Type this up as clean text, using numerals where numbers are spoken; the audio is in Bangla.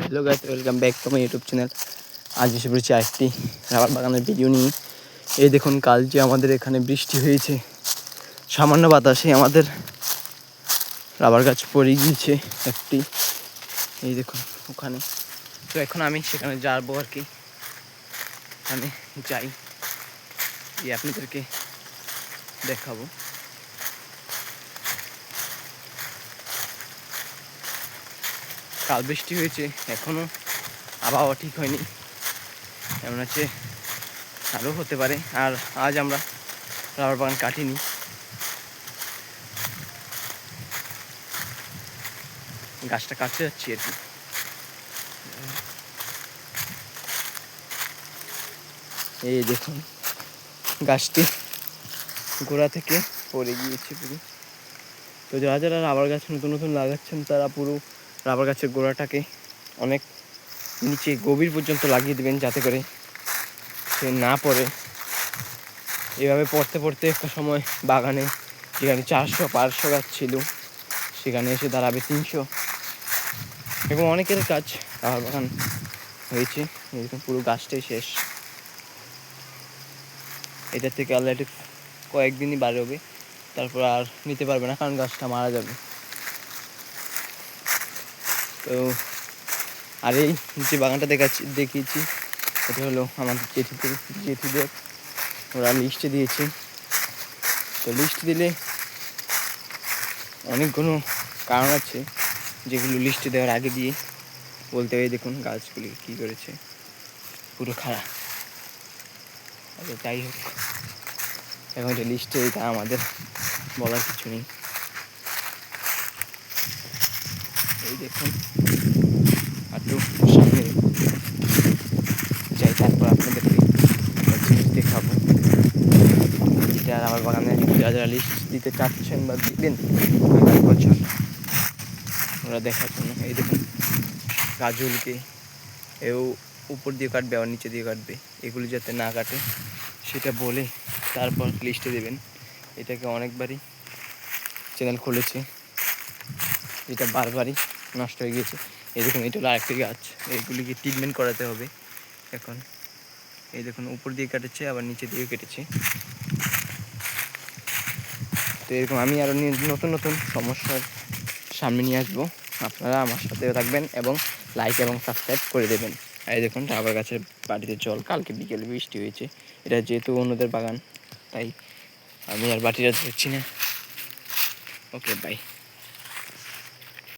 Hello guys, welcome back to my YouTube channel. আজ এসে পড়েছি একটি রাবার বাগানের ভিডিও নিয়ে। এই দেখুন, কাল যে আমাদের এখানে বৃষ্টি হয়েছে, সামান্য বাতাসে আমাদের রাবার গাছ পড়ে গিয়েছে একটি। এই দেখুন ওখানে। তো এখন আমি সেখানে যাবো আর কি। আমি যাই গিয়ে আপনাদেরকে দেখাবো। কাল বৃষ্টি হয়েছে, এখনও আবহাওয়া ঠিক হয়নি, এমন হচ্ছে আরও হতে পারে। আর আজ আমরা রাবার বাগান কাটিনি, গাছটা কাটতে যাচ্ছি আর কি। এই দেখুন, গাছটি গোড়া থেকে পড়ে গিয়েছে পুরো। তো যারা যারা রাবার গাছ নতুন নতুন লাগাচ্ছেন, তারা পুরো রাবার গাছের গোড়াটাকে অনেক নিচে গভীর পর্যন্ত লাগিয়ে দেবেন, যাতে করে সে না পড়ে। এভাবে পড়তে পড়তে একটা সময় বাগানে যেখানে 400-500 গাছ ছিল, সেখানে এসে দাঁড়াবে 300। এবং অনেকের কাজ রাবার বাগান হয়েছে। এরকম পুরো গাছটাই শেষ। এটা থেকে অলরেডি কয়েকদিনই বার হবে, তারপর আর নিতে পারবে না, কারণ গাছটা মারা যাবে। তো আর এই যে বাগানটা দেখিয়েছি, এটা হলো আমাদের জেঠিদের ওরা লিস্টে দিয়েছে। তো লিস্ট দিলে অনেকগুলো কারণ আছে, যেগুলো লিস্টে দেওয়ার আগে দিয়ে বলতে হয়। দেখুন গাছগুলি কী করেছে, পুরো খারাপ। আচ্ছা, যাই হোক, এখন এটা লিস্টে, এটা আমাদের বলার কিছু নেই। এই দেখুন, একটু সামনে যাই, তারপর আপনাদেরকে জিনিস দেখাবো। এটা আমার বাগানে যারা যারা লিস্ট দিতে চাচ্ছেন বা দিবেন আগামী বছর, ওরা দেখার জন্য। এই দেখুন, গাছগুলিকে এও উপর দিয়ে কাটবে, আবার নিচে দিয়ে কাটবে। এগুলি যাতে না কাটে সেটা বলে তারপর লিস্টে দেবেন। এটাকে অনেকবারই চ্যানেল খুলেছে, এটা বারবারই নষ্ট হয়ে গিয়েছে। এই দেখুন, এটা হলো আরেকটি গাছ, এগুলিকে ট্রিটমেন্ট করাতে হবে এখন। এই দেখুন, উপর দিয়ে কেটেছে, আবার নিচে দিয়েও কেটেছে। তো এরকম আমি আরও নতুন নতুন সমস্যার সামনে নিয়ে আসবো। আপনারা আমার সাথে থাকবেন এবং লাইক এবং সাবস্ক্রাইব করে দেবেন। এই দেখুন, রাবার গাছের বাটিতে জল, কালকে বিকেলে বৃষ্টি হয়েছে। এটা যেহেতু অন্যদের বাগান, তাই আমি আর বাটিটা ধরছি না। ওকে, বাই।